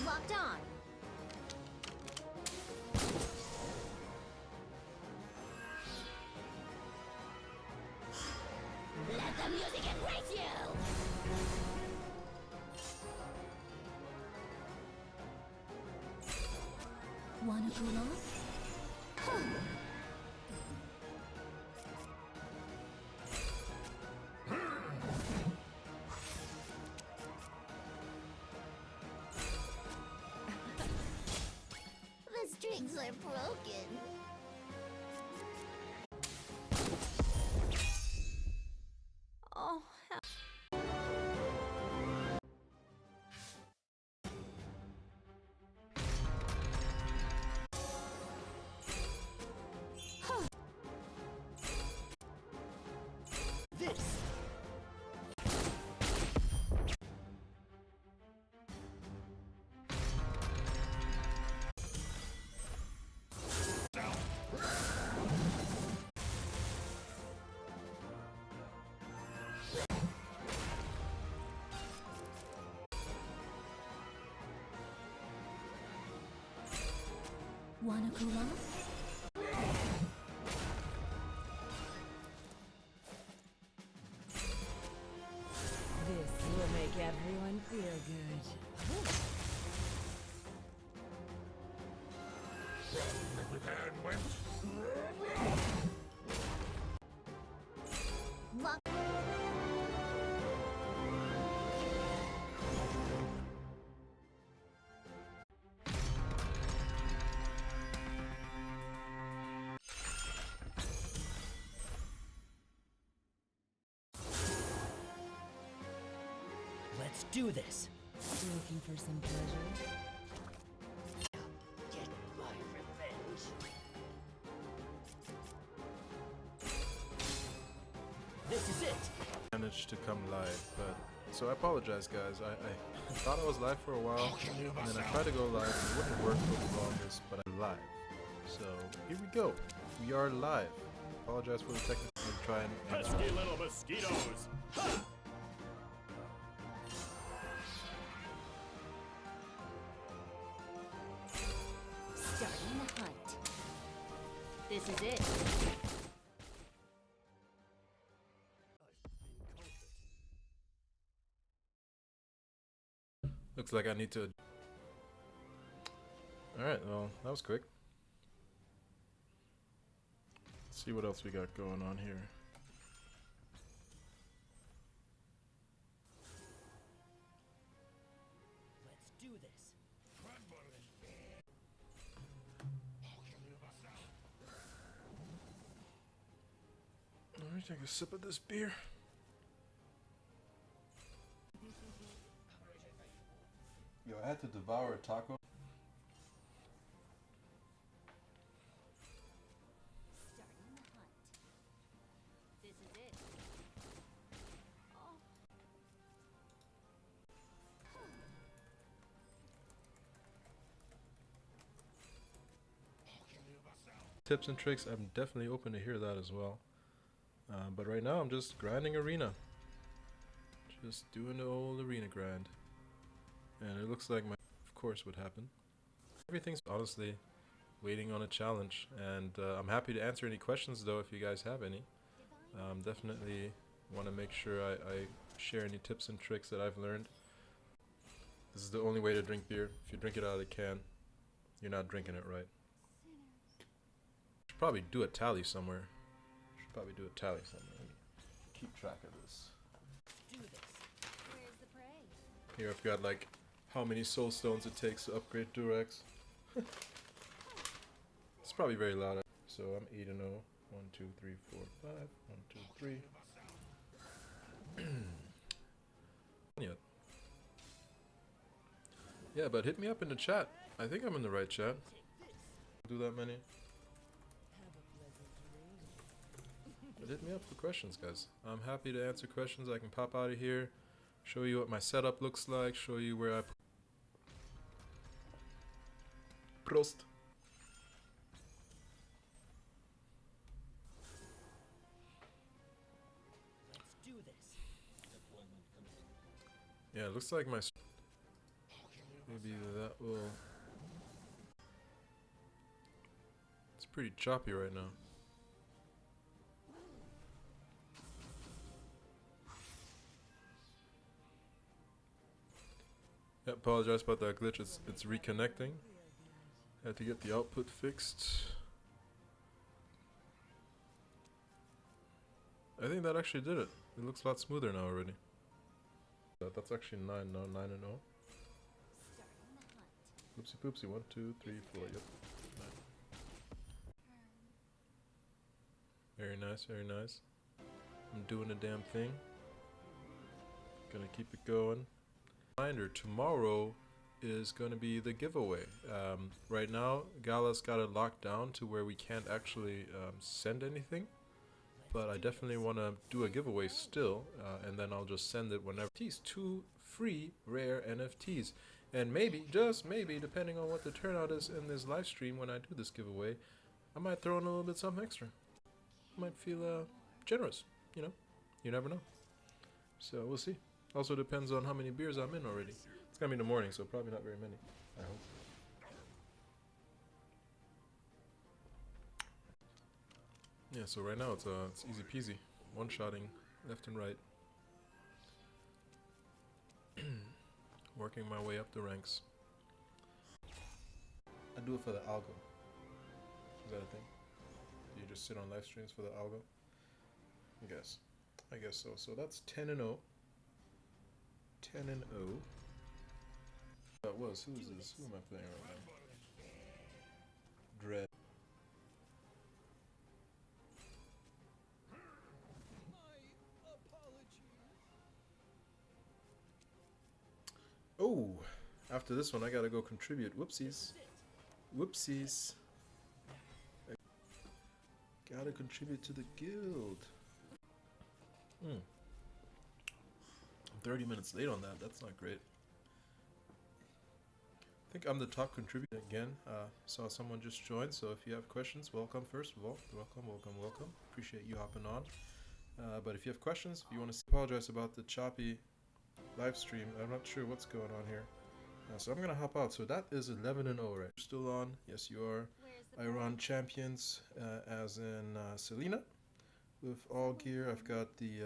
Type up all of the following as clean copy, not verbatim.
Locked on. Let the music embrace you! Wanna cool off? The strings are broken. Oh, hell. Wanna cool off? This will make everyone feel good. Lock. Let's do this. You looking for some pleasure? Get my revenge. This is it. Managed to come live, but so I apologize, guys. I thought I was live for a while, and then I tried to go live, and it wouldn't work for the longest, but I'm live. So here we go. We are live. Apologize for the technical. We'll try and answer. Pesky little mosquitoes! Ha! Starting the hunt. This is it. Looks like I need to. Alright, well, that was quick. Let's see what else we got going on here. Let's do this. Alright, take a sip of this beer. Yo, I had to devour a taco. Starting the hunt. This is it. Oh. Tips and tricks, I'm definitely open to hear that as well. But right now I'm just grinding arena. Just doing the old arena grind. And it looks like my of course would happen. Everything's honestly waiting on a challenge, and I'm happy to answer any questions though if you guys have any. Definitely want to make sure I share any tips and tricks that I've learned. This is the only way to drink beer. If you drink it out of the can, you're not drinking it right. Should probably do a tally somewhere. Let me keep track of this. Do this. Where's the prey? Here I've got like how many soul stones it takes to upgrade Durex. It's probably very loud. So I'm 8-0. 1, 2, 3, 4, 5. 1, 2, 3. Yet. Yeah, but hit me up in the chat. I think I'm in the right chat. Do that many. But hit me up for questions, guys. I'm happy to answer questions. I can pop out of here, show you what my setup looks like, show you where I put Prost. Let's do this. Yeah, it looks like my Maybe that will... It's pretty choppy right now. I apologize about that glitch, it's reconnecting. Had to get the output fixed. I think that actually did it. It looks a lot smoother now already. That's actually 9 now, 9 and 0. Oopsie poopsie, 1, 2, 3, 4, yep. 9. Very nice, very nice. I'm doing the damn thing. Gonna keep it going. Reminder, tomorrow is gonna be the giveaway. Right now, GALA's got it locked down to where we can't actually send anything. But I definitely want to do a giveaway still, and then I'll just send it whenever. 2 free rare NFTs. And maybe, just maybe, depending on what the turnout is in this live stream when I do this giveaway, I might throw in a little bit something extra. I might feel generous, you know? You never know. So we'll see. Also depends on how many beers I'm in already. It's gonna be in the morning, so probably not very many, I hope. Yeah, so right now it's easy peasy. One-shotting left and right. Working my way up the ranks. I do it for the algo. Is that a thing? Do you just sit on live streams for the algo? I guess so. So that's 10 and 0. 10 and 0. That was, who is this? Who am I playing right now? Dread. Oh, after this one I gotta go contribute. Whoopsies. Whoopsies. I gotta contribute to the guild. I'm 30 minutes late on that. That's not great. I think I'm the top contributor again. Saw someone just join, so if you have questions, welcome first of all. Welcome. Appreciate you hopping on. But if you have questions, if you want to apologize about the choppy live stream, I'm not sure what's going on here. So I'm gonna hop out. So that is 11 and 0, right? You're still on? Yes, you are. I run champions as in Selena with all gear. I've got the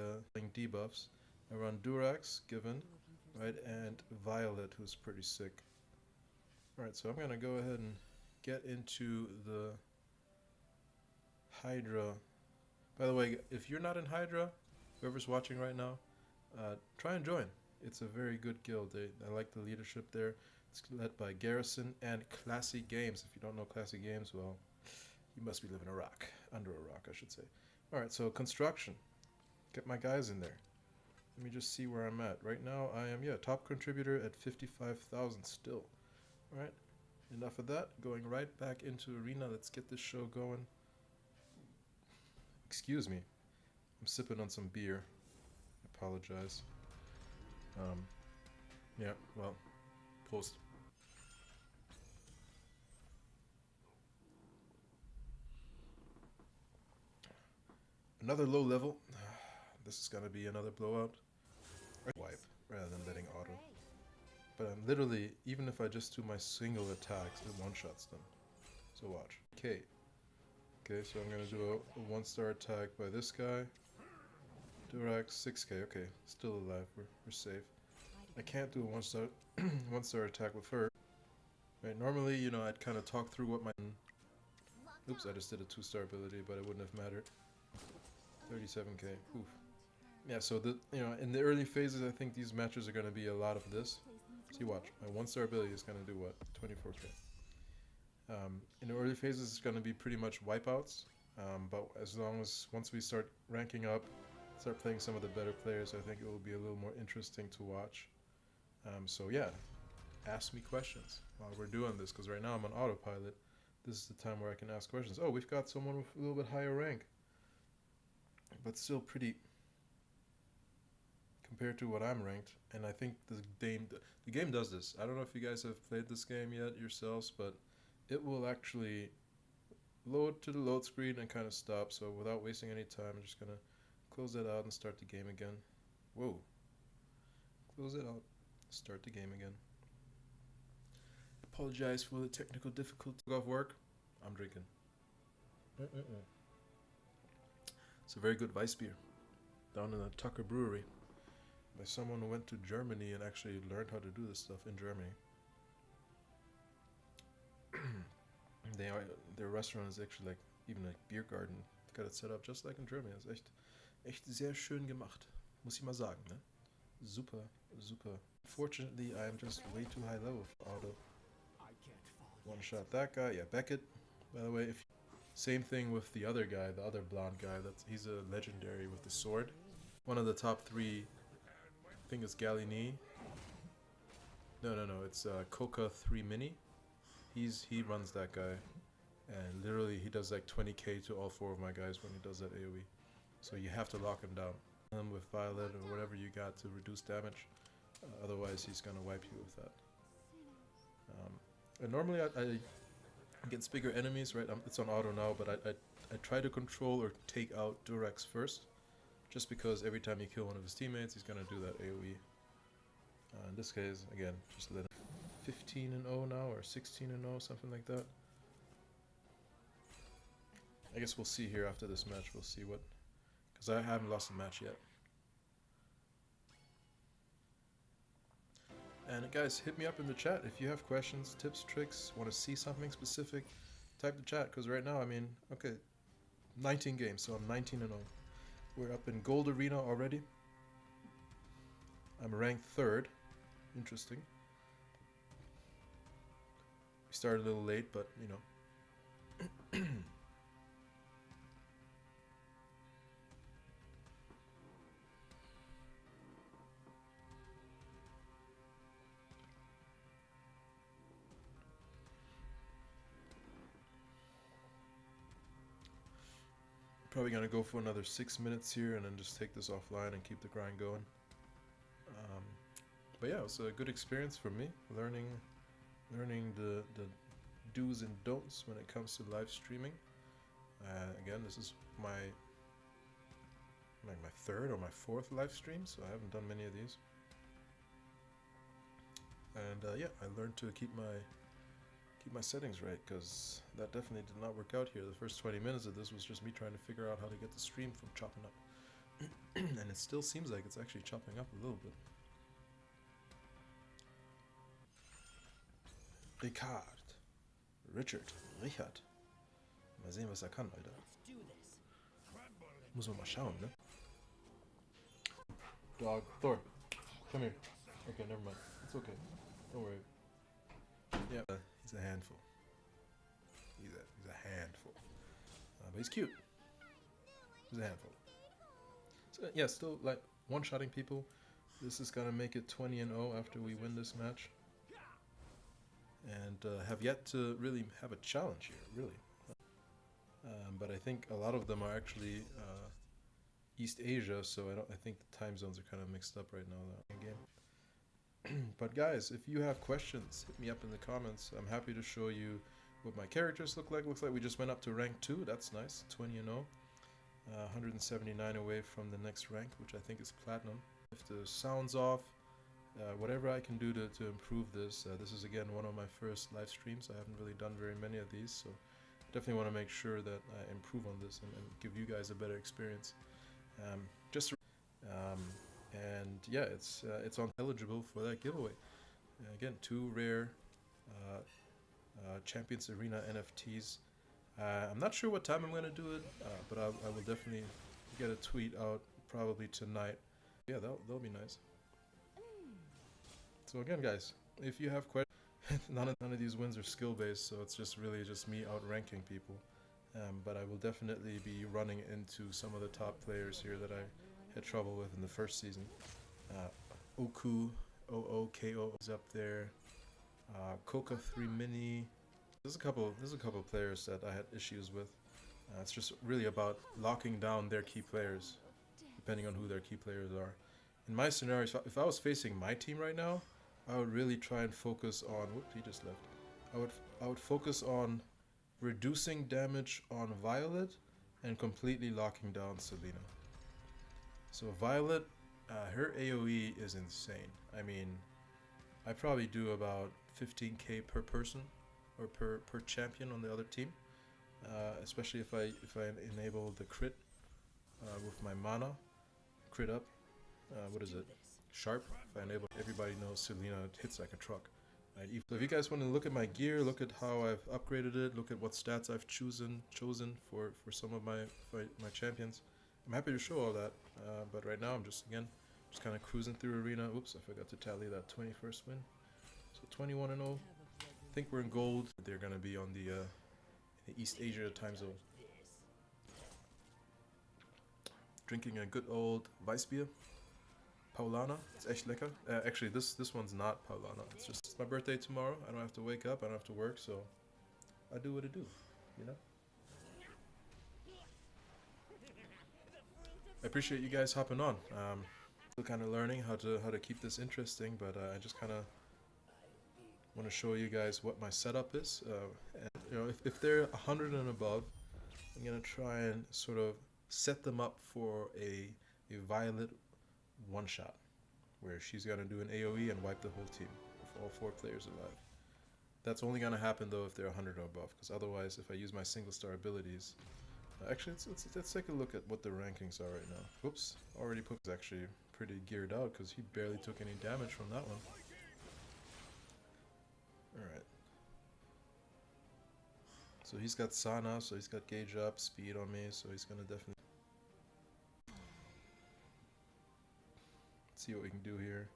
debuffs. I run Durax, given, right, and Violet, who's pretty sick. Alright, so I'm gonna go ahead and get into the Hydra. By the way, if you're not in Hydra, whoever's watching right now, try and join. It's a very good guild. I like the leadership there. It's led by Garrison and Classy Games. If you don't know Classy Games, well, you must be living a rock. Under a rock, I should say. Alright, so construction. Get my guys in there. Let me just see where I'm at. Right now, I am, top contributor at 55,000 still. Alright, enough of that. Going right back into arena. Let's get this show going. Excuse me. I'm sipping on some beer. I apologize. Yeah, well, post. Another low level. This is gonna be another blowout. Wipe rather than letting auto. But I'm literally, even if I just do my single attacks, it one-shots them. So watch. Okay. Okay, so I'm gonna do a 1-star attack by this guy. Durax, 6k. Okay, still alive. We're safe. I can't do a 1-star 1-star attack with her. Right, normally, you know, I'd kind of talk through what my... Oops, I just did a 2-star ability, but it wouldn't have mattered. 37k. Oof. Yeah, so in the early phases, I think these matches are going to be a lot of this. See, watch. My 1-star ability is going to do what? 24k. In the early phases, it's going to be pretty much wipeouts. But once we start ranking up, start playing some of the better players, I think it will be a little more interesting to watch. So yeah, ask me questions while we're doing this, because right now I'm on autopilot. This is the time where I can ask questions. Oh, we've got someone with a little bit higher rank, but still pretty compared to what I'm ranked. And I think the game does this. I don't know if you guys have played this game yet yourselves, but it will actually load to the load screen and kind of stop. So without wasting any time, I'm just gonna close that out and start the game again. Whoa. Close it out. Start the game again. Apologize for the technical difficulty. Off work, I'm drinking. It's a very good Weiss beer down in the Tucker Brewery by someone who went to Germany and actually learned how to do this stuff in Germany. Their restaurant is actually like even a beer garden. They've got it set up just like in Germany. It's echt sehr schön gemacht, muss ich mal sagen, ne? Super, super. Fortunately, I am just way too high level for auto. One shot that guy. Yeah, Beckett. By the way, same thing with the other guy, the other blonde guy. He's a legendary with the sword. One of the top 3. I think it's Galini. No. It's Coca 3 Mini. He runs that guy, and literally he does like 20k to all 4 of my guys when he does that AOE. So you have to lock him down. With Violet or whatever you got to reduce damage. Otherwise, he's gonna wipe you with that. And normally against bigger enemies, right? It's on auto now, but I try to control or take out Durex first, just because every time you kill one of his teammates, he's gonna do that AOE. In this case, again, just let him 15-0 now, or 16-0, something like that. I guess we'll see here after this match. We'll see what, because I haven't lost a match yet. And guys, hit me up in the chat if you have questions, tips, tricks, want to see something specific. Type the chat, because right now, I mean, okay, 19 games, so I'm 19-0. We're up in Gold Arena already. I'm ranked 3rd. Interesting. We started a little late, but you know. Probably gonna go for another 6 minutes here and then just take this offline and keep the grind going. But yeah, it was a good experience for me, learning the do's and don'ts when it comes to live streaming. Again, this is my 3rd or my 4th live stream, so I haven't done many of these. And yeah, I learned to keep my settings right, because that definitely did not work out here. The first 20 minutes of this was just me trying to figure out how to get the stream from chopping up. And it still seems like it's actually chopping up a little bit. Richard. Mal sehen, was er kann, Alter. Muss man mal schauen, ne? Dog. Thor, come here. Okay, never mind. It's okay. Don't worry. Yeah, he's a handful. He's a handful. But he's cute. He's a handful. So yeah, still like one-shotting people. This is gonna make it 20-0 after we win this match. And have yet to really have a challenge here, really. But I think a lot of them are actually East Asia, so I think the time zones are kind of mixed up right now in the game. But guys, if you have questions, hit me up in the comments. I'm happy to show you what my characters look like. Looks like we just went up to rank 2. That's nice. 20-0. 179 away from the next rank, which I think is platinum. If the sound's off, whatever I can do to improve this. This is again one of my first live streams. I haven't really done very many of these, so definitely want to make sure that I improve on this and give you guys a better experience. And yeah, it's eligible for that giveaway. Again, 2 rare Champions Arena NFTs. I'm not sure what time I'm going to do it, but I will definitely get a tweet out probably tonight. Yeah, that'll be nice. So again, guys, if you have questions, none of these wins are skill-based, so it's just really just me outranking people. But I will definitely be running into some of the top players here that I had trouble with in the first season. Oku, OOKO is up there. Coca 3 Mini. There's a couple players that I had issues with. It's just really about locking down their key players, depending on who their key players are. In my scenario, if I was facing my team right now, I would really try and focus on. Whoops, he just left. I would focus on reducing damage on Violet and completely locking down Selena. So Violet, her AoE is insane. I mean, I probably do about 15k per person or per champion on the other team, especially if I enable the crit with my mana crit up. What is it? Sharp. If I enable, everybody knows Selena hits like a truck. Right? So if you guys want to look at my gear, look at how I've upgraded it, look at what stats I've chosen for some of my champions, I'm happy to show all that. But right now I'm just kind of cruising through arena. Oops, I forgot to tally that 21st win. So 21-0. I think we're in gold. They're gonna be on the East Asia time zone. Drinking a good old Weissbier. Paulana. It's echt lekker. Actually, this one's not Paulana. It's my birthday tomorrow. I don't have to wake up. I don't have to work, so I do what I do. You know. I appreciate you guys hopping on. Still kind of learning how to keep this interesting, but I just kind of want to show you guys what my setup is. And you know, if they're 100 and above, I'm gonna try and sort of set them up for a Violet one-shot, where she's gonna do an AoE and wipe the whole team with all 4 players alive. That's only gonna happen though if they're 100 or above, because otherwise, if I use my single star abilities, actually let's take a look at what the rankings are right now. Whoops, already Poop's actually pretty geared out because he barely took any damage from that one. All right. So he's got Sana, so he's got gauge up, speed on me, so he's gonna definitely see what we can do here.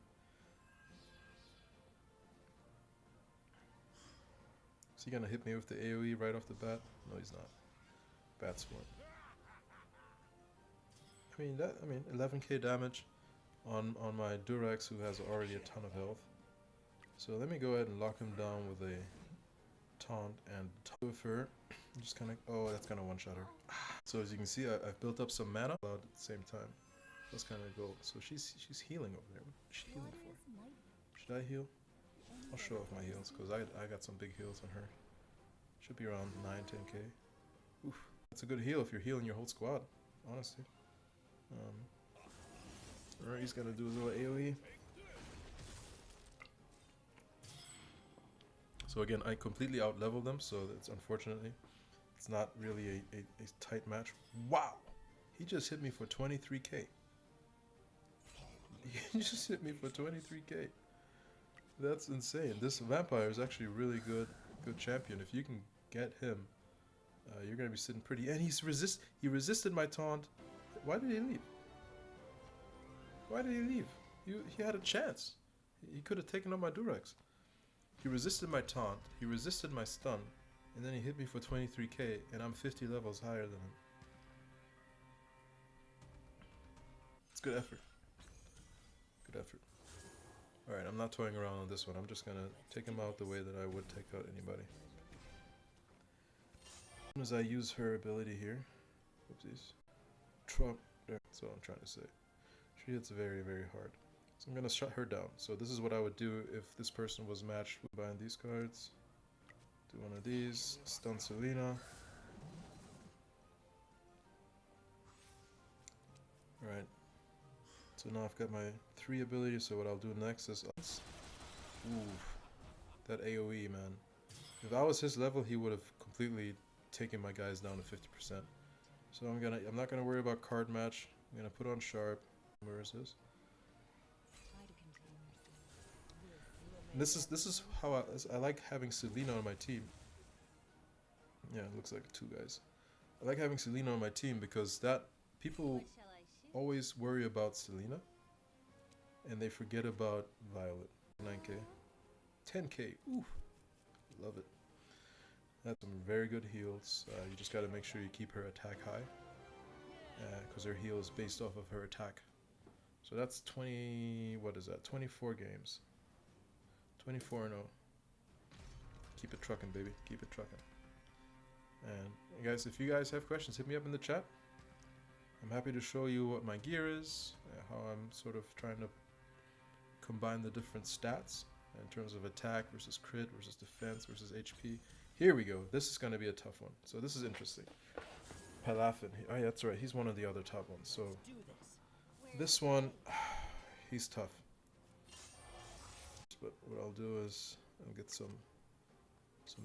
Is he gonna hit me with the AoE right off the bat? No, he's not. Bad sword. I mean 11k damage on my Durex, who has already a ton of health. So let me go ahead and lock him down with a taunt and with her. Just kind of, oh, that's gonna one-shot her. So as you can see, I've built up some mana at the same time. Let's kind of go. So she's healing over there. What's she healing for? Should I heal? I'll show off my heals because I got some big heals on her. Should be around 9-10k. Oof, that's a good heal if you're healing your whole squad. Honestly. Alright, he's gonna do his little AoE. So again, I completely out-leveled them, so that's unfortunately it's not really a tight match. Wow! He just hit me for 23k. He just hit me for 23k. That's insane. This vampire is actually a really good champion. If you can get him, you're gonna be sitting pretty. And he resisted my taunt. Why did he leave? Why did he leave? He had a chance. He could have taken up my Durex. He resisted my taunt. He resisted my stun, and then he hit me for 23k, and I'm 50 levels higher than him. It's good effort. Good effort. Alright, I'm not toying around on this one. I'm just gonna take him out the way that I would take out anybody. As soon as I use her ability here, whoopsies, Trump, that's what I'm trying to say. She hits very, very hard. So I'm gonna shut her down. So this is what I would do if this person was matched with buying these cards. Do one of these, stun Selena. Alright. So now I've got my 3 abilities, so what I'll do next is... Ooh, that AoE, man. If I was his level, he would have completely taken my guys down to 50%. So I'm not gonna worry about card match. I'm gonna put on Sharp. Where is this? And this is how I like having Selena on my team. Yeah, it looks like 2 guys. I like having Selena on my team because that people always worry about Selena and they forget about Violet. 9k. 10k. Ooh. Love it. That's some very good heals. You just gotta make sure you keep her attack high. Because her heal is based off of her attack. So that's 24 games. 24-0. Keep it trucking, baby. Keep it trucking. And guys, if you guys have questions, hit me up in the chat. I'm happy to show you what my gear is, how I'm sort of trying to combine the different stats in terms of attack versus crit versus defense versus HP. Here we go. This is going to be a tough one. So this is interesting. Palafin. Oh yeah, that's right. He's one of the other top ones. So this one, he's tough. But what what I'll do is I'll get some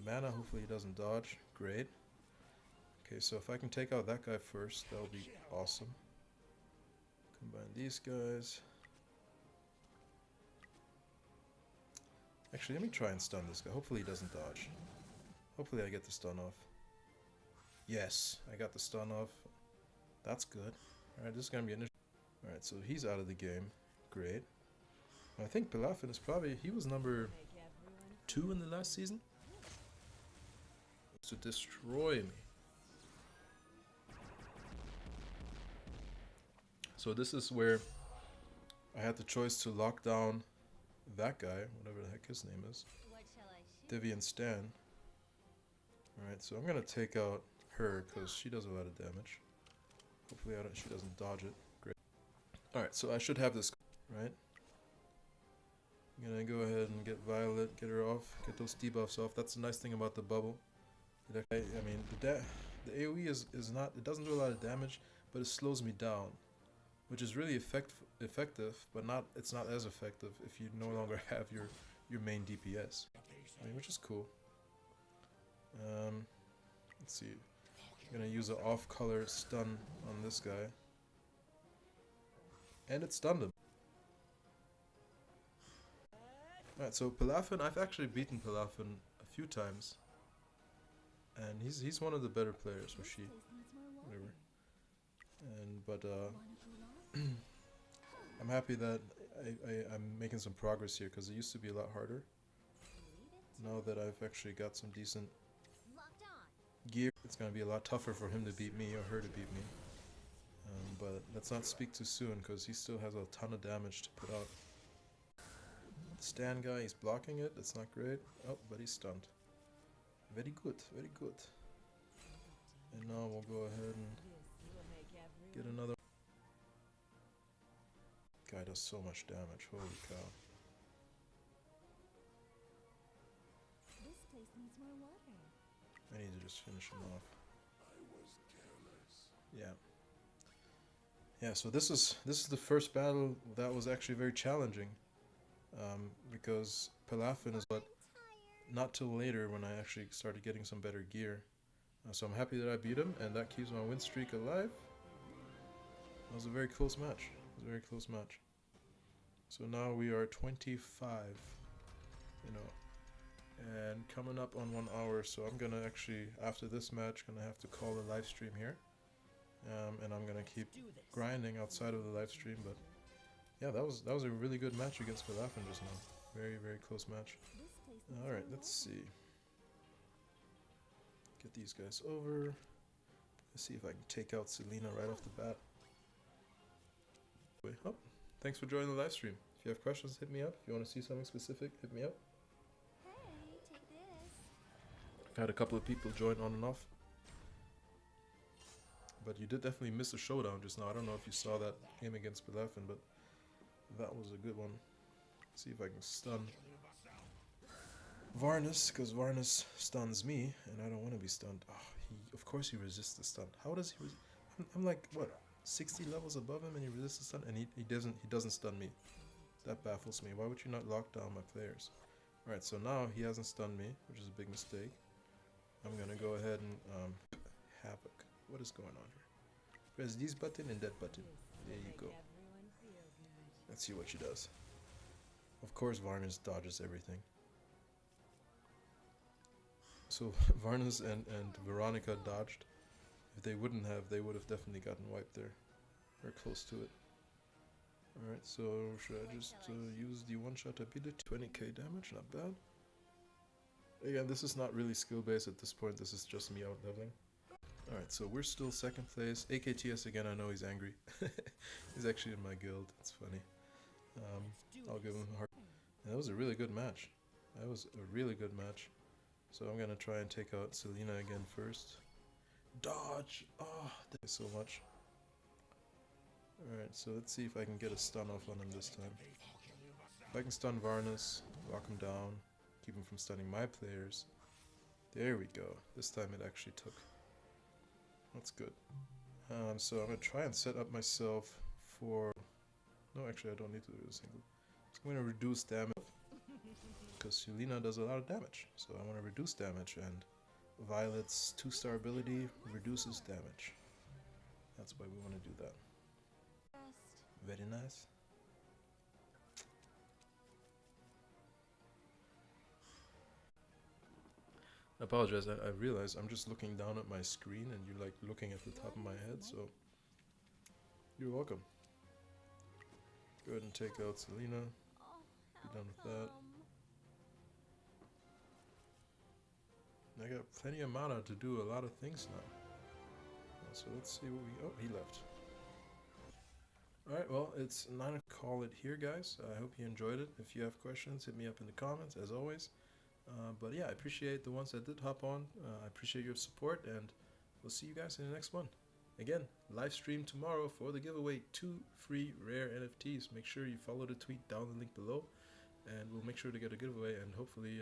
mana. Hopefully he doesn't dodge. Great. Okay, so if I can take out that guy first, that'll be awesome. Combine these guys. Actually, let me try and stun this guy. Hopefully he doesn't dodge. Hopefully I get the stun off. Yes, I got the stun off. That's good. Alright, this is going to be an... Alright, so he's out of the game. Great. I think Pilafin is probably... He was number 2 in the last season. To destroy me. So this is where I had the choice to lock down that guy, whatever the heck his name is. What shall I shoot? Deviant Stan. Alright, so I'm gonna take out her because she does a lot of damage. Hopefully she doesn't dodge it. Great. Alright, so I should have this, right? I'm gonna go ahead and get Violet, get her off, get those debuffs off. That's the nice thing about the bubble. I mean, the AoE is not, it doesn't do a lot of damage, but it slows me down, which is really effective, but it's not as effective if you no longer have your main DPS. I mean, which is cool. Let's see. I'm gonna use an off-color stun on this guy, and it stunned him. Alright, so Pilafin, I've actually beaten Pilafin a few times. And he's one of the better players, or she, whatever. But I'm happy that I'm making some progress here, because it used to be a lot harder. Now that I've actually got some decent gear, it's gonna be a lot tougher for him to beat me or her to beat me. But let's not speak too soon, because he still has a ton of damage to put out. The Stan guy, he's blocking it. That's not great. Oh, but he's stunned. Very good, very good. And now we'll go ahead and get another. Guy does so much damage, holy cow. This place needs more water. I need to just finish him off. Yeah. Yeah, so this is the first battle that was actually very challenging. Because Pilafin is but not till later when I actually started getting some better gear. So I'm happy that I beat him, and that keeps my win streak alive. That was a very close match. It was a very close match. So now we are 25, you know, and coming up on 1 hour. So I'm gonna actually, after this match, gonna have to call a live stream here, and I'm gonna keep grinding outside of the live stream. But yeah, that was a really good match against Pilafin just now. Very, very close match. Alright, let's see. Get these guys over. Let's see if I can take out Selena right off the bat. Wait, oh, thanks for joining the live stream. If you have questions, hit me up. If you want to see something specific, hit me up. Hey, take this. I've had a couple of people join on and off. But you did definitely miss a showdown just now. I don't know if you saw that game against Pilafin, but that was a good one. Let's see if I can stun Varnus, because Varnus stuns me, and I don't want to be stunned. Oh, of course he resists the stun. How does he I'm like, what, 60 levels above him and he resists the stun, and he doesn't stun me. That baffles me. Why would you not lock down my players? Alright, so now he hasn't stunned me, which is a big mistake. I'm gonna go ahead and Havoc. What is going on here? Press this button and that button. There you go. Let's see what she does. Of course Varnus dodges everything. So Varnus and Veronica dodged. If they wouldn't have, they would have definitely gotten wiped there. Or close to it. Alright, so should I just use the one-shot ability? 20k damage, not bad. Again, this is not really skill-based at this point, this is just me out-leveling. Alright, so we're still second place. AKTS again, I know he's angry. He's actually in my guild, it's funny. I'll give him a heart. That was a really good match. That was a really good match. So I'm gonna try and take out Selena again first. Dodge! Oh, thank you so much. Alright, so let's see if I can get a stun off on him this time. If I can stun Varnus, lock him down, keep him from stunning my players. There we go. This time it actually took. That's good. So I'm gonna try and set up myself for... No, actually I don't need to do a single. So I'm gonna reduce damage. because Selena does a lot of damage. So I want to reduce damage, and Violet's 2-star ability reduces damage. That's why we want to do that. Very nice. I apologize, I realize I'm just looking down at my screen and you're like looking at the top of my head, so you're welcome. Go ahead and take out Selena. Be done with that. I got plenty of mana to do a lot of things now. So let's see what we... Oh, he left. Alright, well, it's 9 o'clock. Call it here, guys. I hope you enjoyed it. If you have questions, hit me up in the comments, as always. But yeah, I appreciate the ones that did hop on. I appreciate your support, and we'll see you guys in the next one. Again, live stream tomorrow for the giveaway 2 free rare NFTs. Make sure you follow the tweet down the link below, and we'll make sure to get a giveaway and hopefully